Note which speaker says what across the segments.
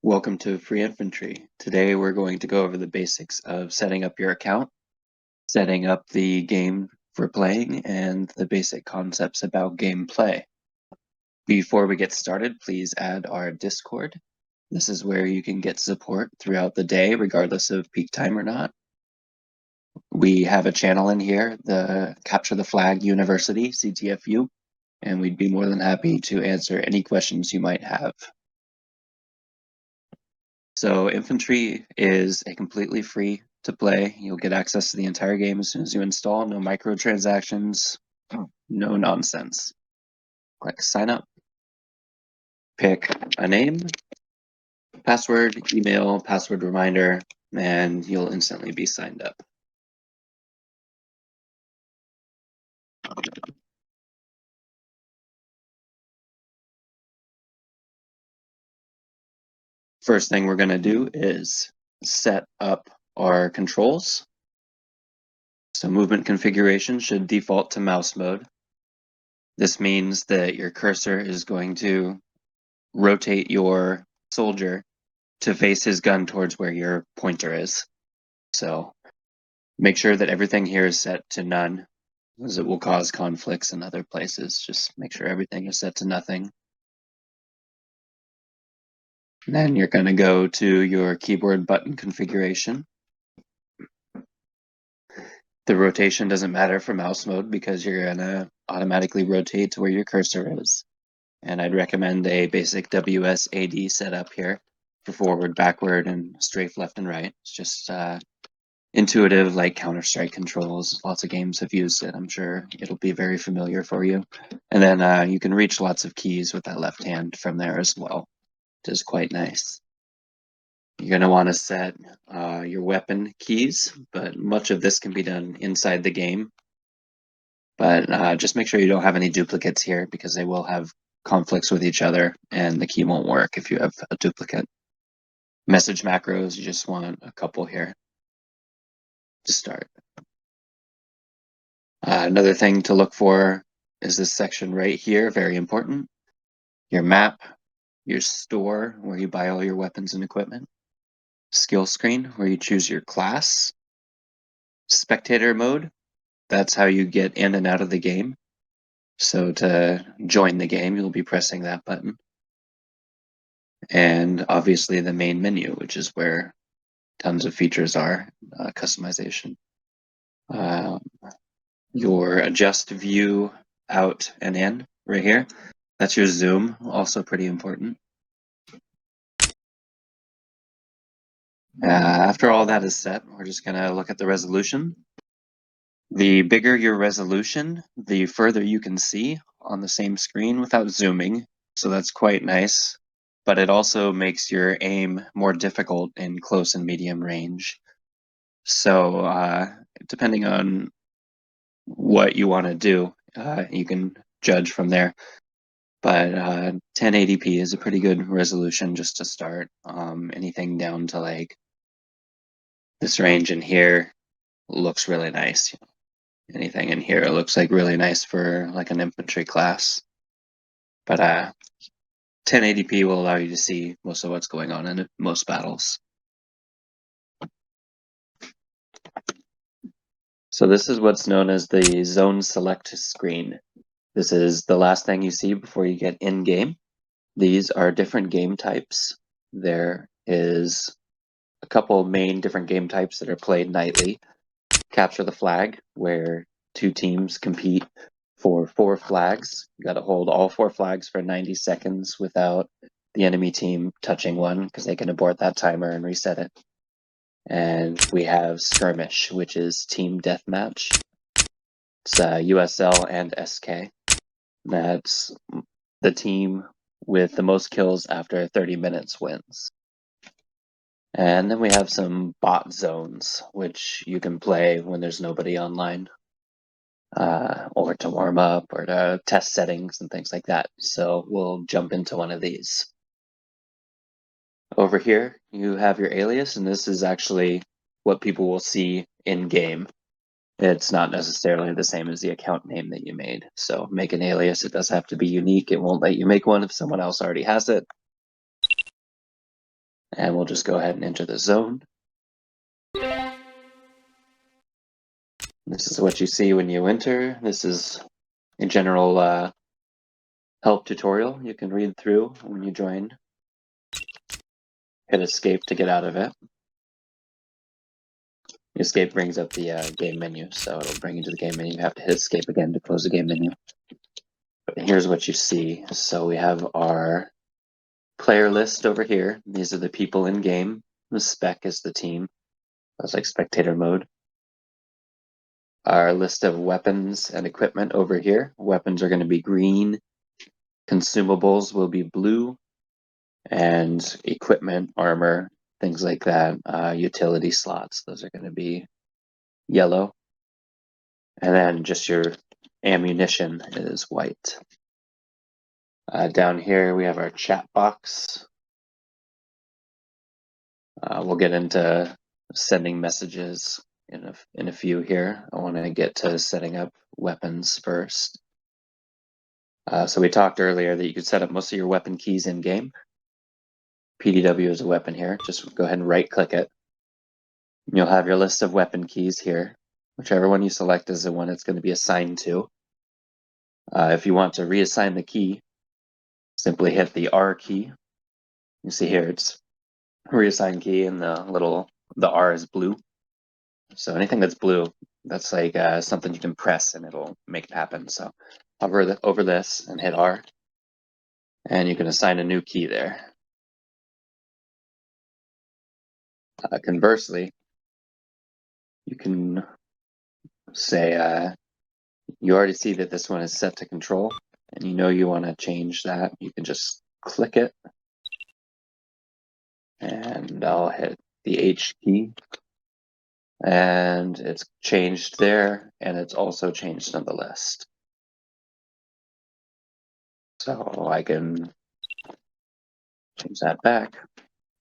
Speaker 1: Welcome to Free Infantry. Today we're going to go over the basics of setting up your account, setting up the game for playing, and the basic concepts about gameplay. Before we get started, please add our Discord. This is where you can get support throughout the day, regardless of peak time or not. We have a channel in here, the Capture the Flag University, CTFU, and we'd be more than happy to answer any questions you might have. So Infantry is a completely free to play. You'll get access to the entire game as soon as you install. No microtransactions, no nonsense. Click sign up. Pick a name, password, email, password reminder, and you'll instantly be signed up. First thing we're going to do is set up our controls. So movement configuration should default to mouse mode. This means that your cursor is going to rotate your soldier to face his gun towards where your pointer is. So make sure that everything here is set to none, as it will cause conflicts in other places. Just make sure everything is set to nothing. And then you're going to go to your keyboard button configuration. The rotation doesn't matter for mouse mode because you're going to automatically rotate to where your cursor is. And I'd recommend a basic WSAD setup here for forward, backward, and strafe left and right. It's just intuitive, like Counter-Strike controls. Lots of games have used it. I'm sure it'll be very familiar for you. And then you can reach lots of keys with that left hand from there as well, which is quite nice. You're going to want to set your weapon keys, but much of this can be done inside the game. But just make sure you don't have any duplicates here because they will have conflicts with each other and the key won't work if you have a duplicate. Message macros, you just want a couple here to start. Another thing to look for is this section right here, very important. Your map, your store, where you buy all your weapons and equipment. Skill screen, where you choose your class. Spectator mode, that's how you get in and out of the game. So to join the game, you'll be pressing that button. And obviously the main menu, which is where tons of features are, customization. Your adjust view out and in right here. That's your zoom, also pretty important. After all that is set, we're just going to look at the resolution. The bigger your resolution, the further you can see on the same screen without zooming, so that's quite nice. But it also makes your aim more difficult in close and medium range. So depending on what you want to do, you can judge from there. But 1080p is a pretty good resolution just to start. Anything down to like this range in here looks really nice. Anything in here looks like really nice for like an infantry class. But 1080p will allow you to see most of what's going on in most battles. So this is what's known as the zone select screen. This is the last thing you see before you get in game. These are different game types. There is a couple main different game types that are played nightly. Capture the flag, where two teams compete for 4 flags. You got to hold all 4 flags for 90 seconds without the enemy team touching one, because they can abort that timer and reset it. And we have skirmish, which is team deathmatch. It's USL and SK. That's the team with the most kills after 30 minutes wins. And then we have some bot zones, which you can play when there's nobody online, or to warm up, or to test settings and things like that. So we'll jump into one of these. Over here, you have your alias, and this is actually what people will see in-game. It's not necessarily the same as the account name that you made. So make an alias. It does have to be unique. It won't let you make one if someone else already has it. And we'll just go ahead and enter the zone. This is what you see when you enter. This is a general help tutorial you can read through when you join. Hit escape to get out of it. Escape brings up the game menu, so it'll bring you to the game menu. You have to hit escape again to close the game menu. But here's what you see. So we have our player list over here. These are the people in game. The spec is the team. That's like spectator mode. Our list of weapons and equipment over here. Weapons are going to be green. Consumables will be blue. And equipment, armor, things like that, utility slots, those are going to be yellow. And then just your ammunition is white. Down here we have our chat box. We'll get into sending messages in a few here. I want to get to setting up weapons first. So we talked earlier that you could set up most of your weapon keys in game. PDW is a weapon here. Just go ahead and right click it. You'll have your list of weapon keys here. Whichever one you select is the one it's going to be assigned to. If you want to reassign the key, simply hit the R key. You see here it's reassign key, and the R is blue. So anything that's blue, that's like something you can press and it'll make it happen. So hover over this and hit R, and you can assign a new key there. Conversely, you can say you already see that this one is set to control, and you know you want to change that. You can just click it, and I'll hit the H key, and it's changed there, and it's also changed on the list. So I can change that back.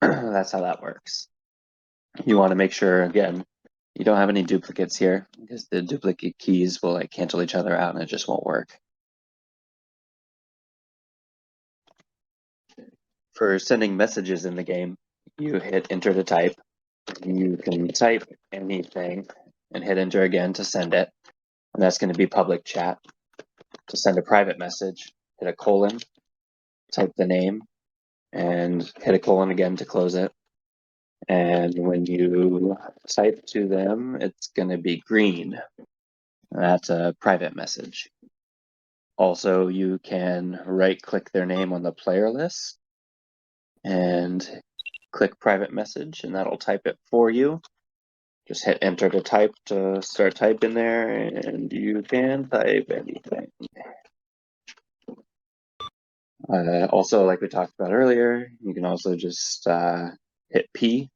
Speaker 1: That's how that works. You want to make sure, again, you don't have any duplicates here, because the duplicate keys will like cancel each other out and it just won't work. For sending messages in the game, you hit enter to type. You can type anything and hit enter again to send it. And that's going to be public chat. To send a private message, hit a colon, type the name, and hit a colon again to close it. And when you type to them, it's going to be green. That's a private message. Also, you can right-click their name on the player list and click private message, and that'll type it for you. Just hit enter to type to start typing there, and you can type anything. Also, like we talked about earlier, you can also just hit P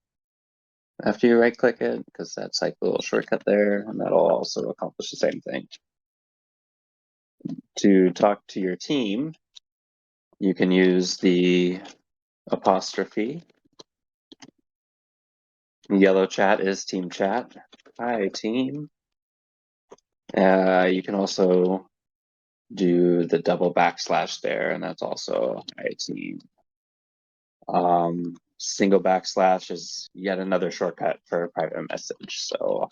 Speaker 1: after you right-click it, because that's like a little shortcut there, and that'll also accomplish the same thing. To talk to your team, you can use the apostrophe. Yellow chat is team chat. Hi, team. You can also do the double backslash there, and that's also hi, team. Single backslash is yet another shortcut for a private message. So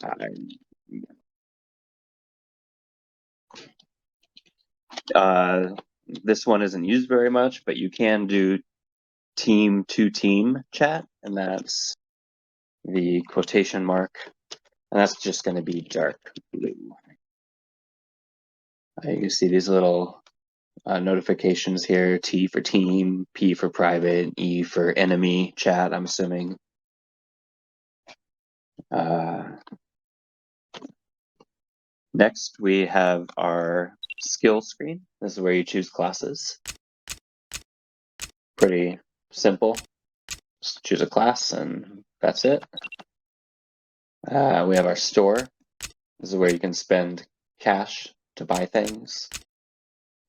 Speaker 1: this one isn't used very much, but you can do team to team chat, and that's the quotation mark, and that's just going to be dark blue. You see these little notifications here: T for team, P for private, E for enemy chat, I'm assuming. Next, we have our skill screen. This is where you choose classes. Pretty simple. Just choose a class and that's it. We have our store. This is where you can spend cash to buy things.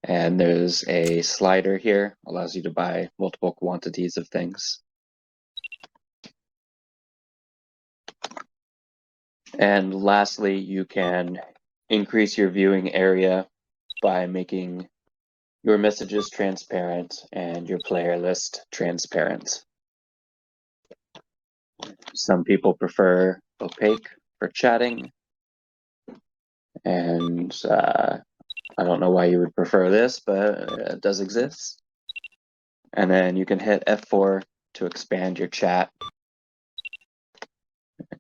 Speaker 1: And there's a slider here, allows you to buy multiple quantities of things. And lastly, you can increase your viewing area by making your messages transparent and your player list transparent. Some people prefer opaque for chatting, and I don't know why you would prefer this, but it does exist. And then you can hit F4 to expand your chat.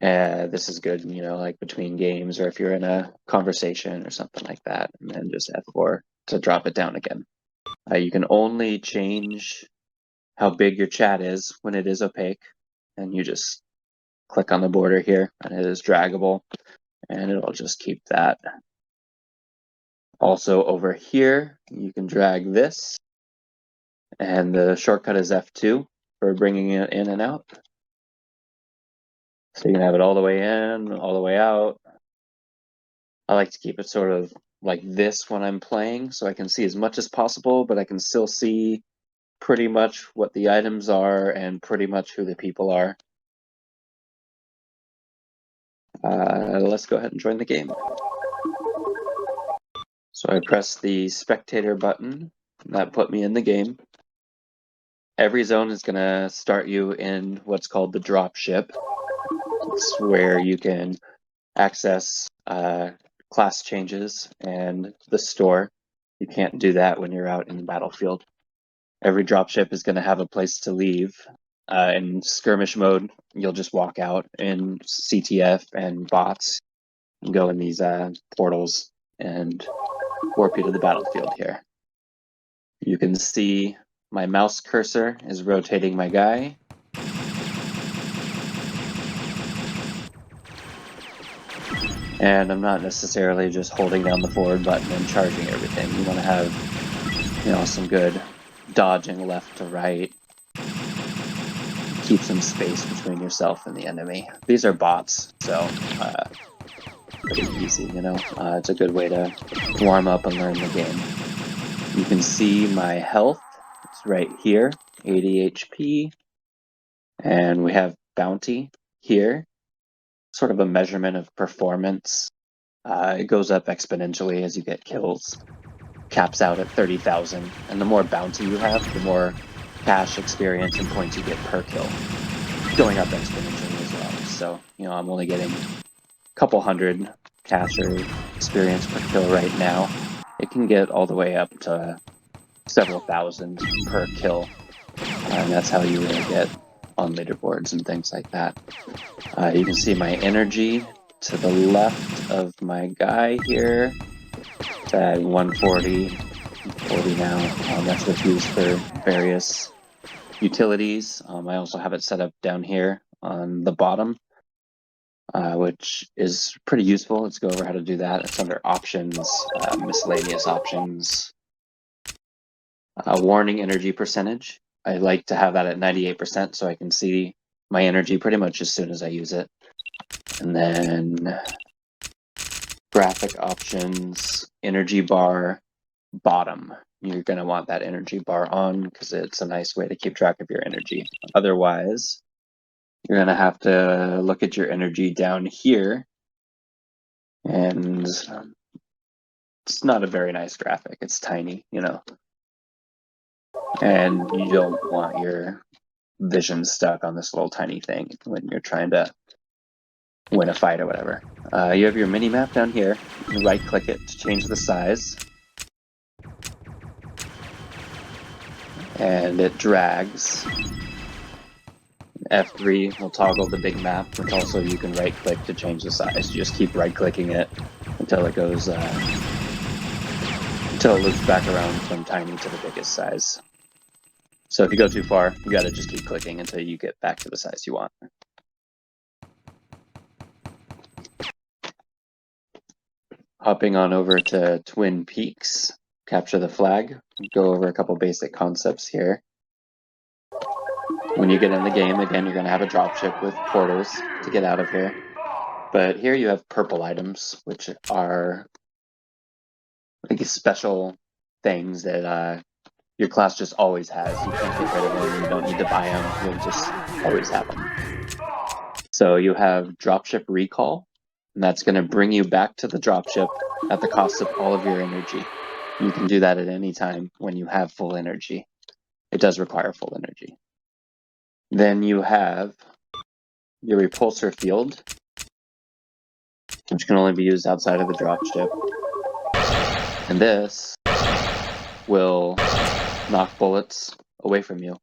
Speaker 1: This is good, like between games or if you're in a conversation or something like that, and then just F4 to drop it down again. You can only change how big your chat is when it is opaque, and you just click on the border here, and it is draggable, and it'll just keep that. Also over here, you can drag this, and the shortcut is F2 for bringing it in and out. So you can have it all the way in, all the way out. I like to keep it sort of like this when I'm playing, so I can see as much as possible, but I can still see pretty much what the items are and pretty much who the people are. Let's go ahead and join the game. So I press the spectator button, and that put me in the game. Every zone is going to start you in what's called the drop ship. It's where you can access class changes and the store. You can't do that when you're out in the battlefield. Every dropship is going to have a place to leave. In skirmish mode, you'll just walk out. In CTF and bots, and go in these portals and warp you to the battlefield here. You can see my mouse cursor is rotating my guy. And I'm not necessarily just holding down the forward button and charging everything. You want to have, some good dodging left to right. Keep some space between yourself and the enemy. These are bots, so pretty easy, It's a good way to warm up and learn the game. You can see my health. It's right here, 80 HP. And we have bounty here, sort of a measurement of performance. It goes up exponentially as you get kills. Caps out at 30,000. And the more bounty you have, the more cash, experience, and points you get per kill. Going up exponentially as well. So, I'm only getting a couple hundred cash or experience per kill right now. It can get all the way up to several thousand per kill. And that's how you really get on leaderboards and things like that. You can see my energy to the left of my guy here. It's at 140, 40 now. That's what's used for various utilities. I also have it set up down here on the bottom, which is pretty useful. Let's go over how to do that. It's under options, miscellaneous options, warning energy percentage. I like to have that at 98% so I can see my energy pretty much as soon as I use it. And then graphic options, energy bar, bottom. You're going to want that energy bar on because it's a nice way to keep track of your energy. Otherwise, you're going to have to look at your energy down here, and it's not a very nice graphic. It's tiny, and you don't want your vision stuck on this little tiny thing when you're trying to win a fight or whatever. You have your mini map down here. You right click it to change the size. And it drags. F3 will toggle the big map, which also you can right click to change the size. You just keep right clicking it until it goes, until it loops back around from tiny to the biggest size. So if you go too far, you gotta just keep clicking until you get back to the size you want. Hopping on over to Twin Peaks, capture the flag, go over a couple basic concepts here. When you get in the game, again, you're going to have a dropship with portals to get out of here. But here you have purple items, which are like special things that your class just always has. You can't get rid of them. You don't need to buy them. You'll just always have them. So you have dropship recall, and that's going to bring you back to the dropship at the cost of all of your energy. You can do that at any time when you have full energy. It does require full energy. Then you have your repulsor field, which can only be used outside of the dropship. And this will knock bullets away from you.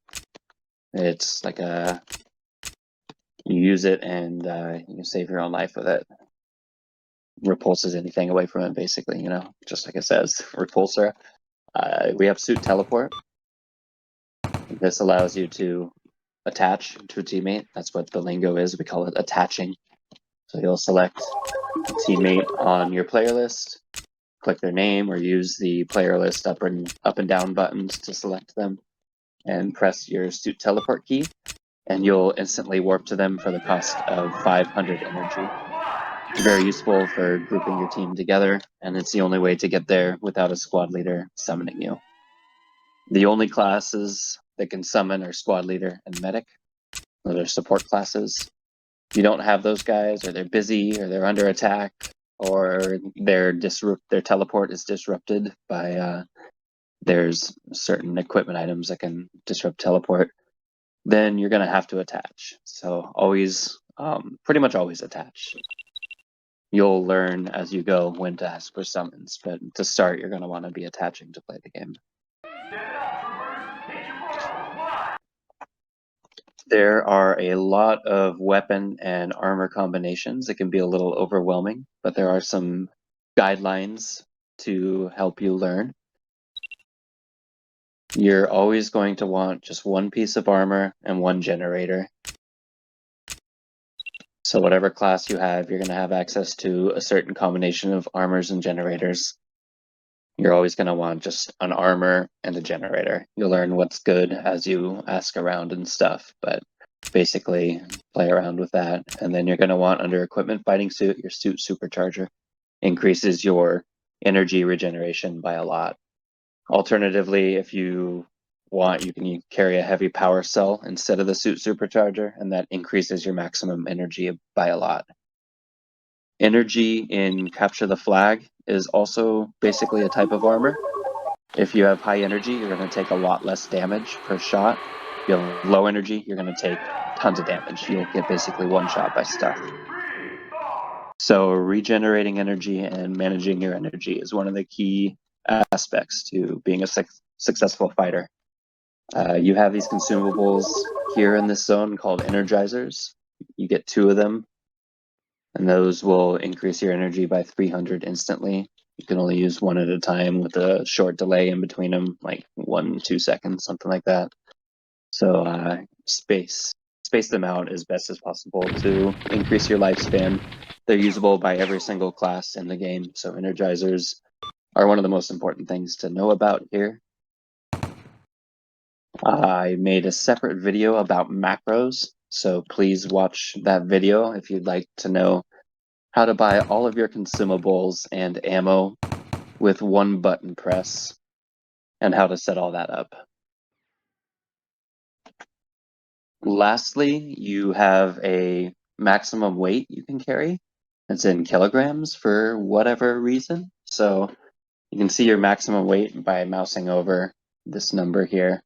Speaker 1: It's like you use it and you can save your own life with it. Repulses anything away from it, basically, you know, just like it says, repulsor. We have suit teleport. This allows you to attach to a teammate. That's what the lingo is. We call it attaching. So you'll select a teammate on your player list, click their name, or use the player list up and down buttons to select them, and press your suit teleport key, and you'll instantly warp to them for the cost of 500 energy. Very useful for grouping your team together, and it's the only way to get there without a squad leader summoning you. The only classes that can summon are squad leader and medic. Those are support classes. If you don't have those guys, or they're busy, or they're under attack, or their teleport is disrupted by there's certain equipment items that can disrupt teleport, then you're going to have to attach. So always, pretty much always attach. You'll learn as you go when to ask for summons, but to start, you're going to want to be attaching to play the game. There are a lot of weapon and armor combinations. It can be a little overwhelming, but there are some guidelines to help you learn. You're always going to want just one piece of armor and one generator. So whatever class you have, you're going to have access to a certain combination of armors and generators. You're always going to want just an armor and a generator. You'll learn what's good as you ask around and stuff, but basically play around with that. And then you're going to want under equipment fighting suit, your suit supercharger increases your energy regeneration by a lot. Alternatively, if you want, you can carry a heavy power cell instead of the suit supercharger, and that increases your maximum energy by a lot. Energy in Capture the Flag is also basically a type of armor. If you have high energy, you're going to take a lot less damage per shot. If you have low energy, you're going to take tons of damage. You'll get basically one shot by stuff. So regenerating energy and managing your energy is one of the key aspects to being a successful fighter. You have these consumables here in this zone called energizers. You get 2 of them, and those will increase your energy by 300 instantly. You can only use one at a time with a short delay in between them, like 1-2 seconds, something like that. So space them out as best as possible to increase your lifespan. They're usable by every single class in the game, so energizers are one of the most important things to know about here. I made a separate video about macros, so please watch that video if you'd like to know how to buy all of your consumables and ammo with one button press, and how to set all that up. Lastly, you have a maximum weight you can carry. It's in kilograms for whatever reason. So you can see your maximum weight by mousing over this number here.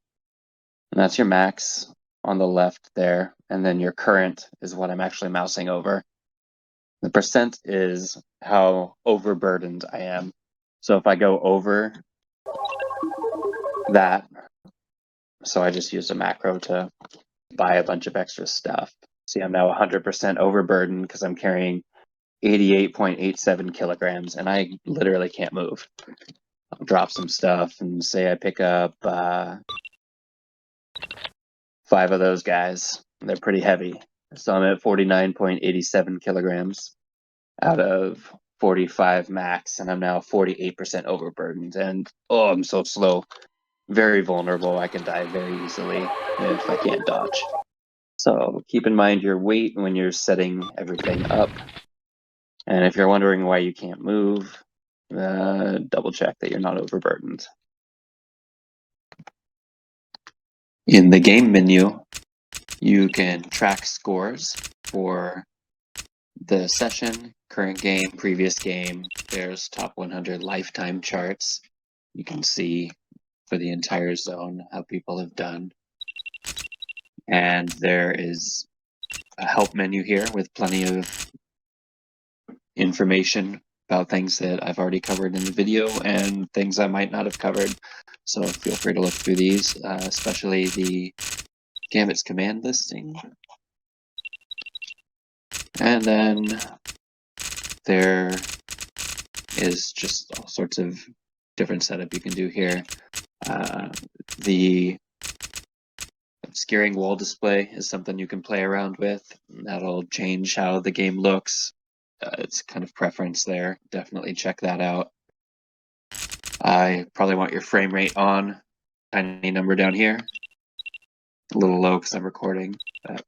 Speaker 1: And that's your max on the left there. And then your current is what I'm actually mousing over. The percent is how overburdened I am. So if I go over that, so I just used a macro to buy a bunch of extra stuff. See, I'm now 100% overburdened because I'm carrying 88.87 kilograms, and I literally can't move. I'll drop some stuff and say I pick up 5 of those guys. They're pretty heavy. So I'm at 49.87 kilograms out of 45 max, and I'm now 48% overburdened. And oh, I'm so slow. Very vulnerable. I can die very easily if I can't dodge. So keep in mind your weight when you're setting everything up. And if you're wondering why you can't move, double check that you're not overburdened. In the game menu, you can track scores for the session, current game, previous game. There's top 100 lifetime charts. You can see for the entire zone how people have done. And there is a help menu here with plenty of information about things that I've already covered in the video and things I might not have covered. So feel free to look through these, especially the Gambit's command listing. And then there is just all sorts of different setup you can do here. The obscuring wall display is something you can play around with. That'll change how the game looks. It's kind of preference there. Definitely check that out. I probably want your frame rate on. Tiny number down here. A little low because I'm recording. But,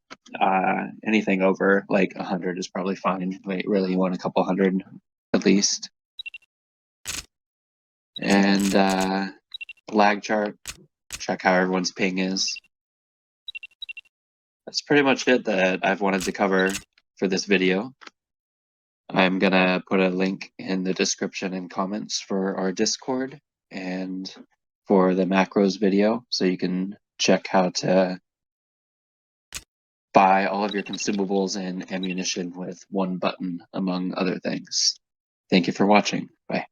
Speaker 1: anything over like 100 is probably fine. Wait, really, you want a couple hundred at least. And lag chart. Check how everyone's ping is. That's pretty much it that I've wanted to cover for this video. I'm gonna put a link in the description and comments for our Discord and for the macros video, so you can check how to buy all of your consumables and ammunition with one button, among other things. Thank you for watching. Bye.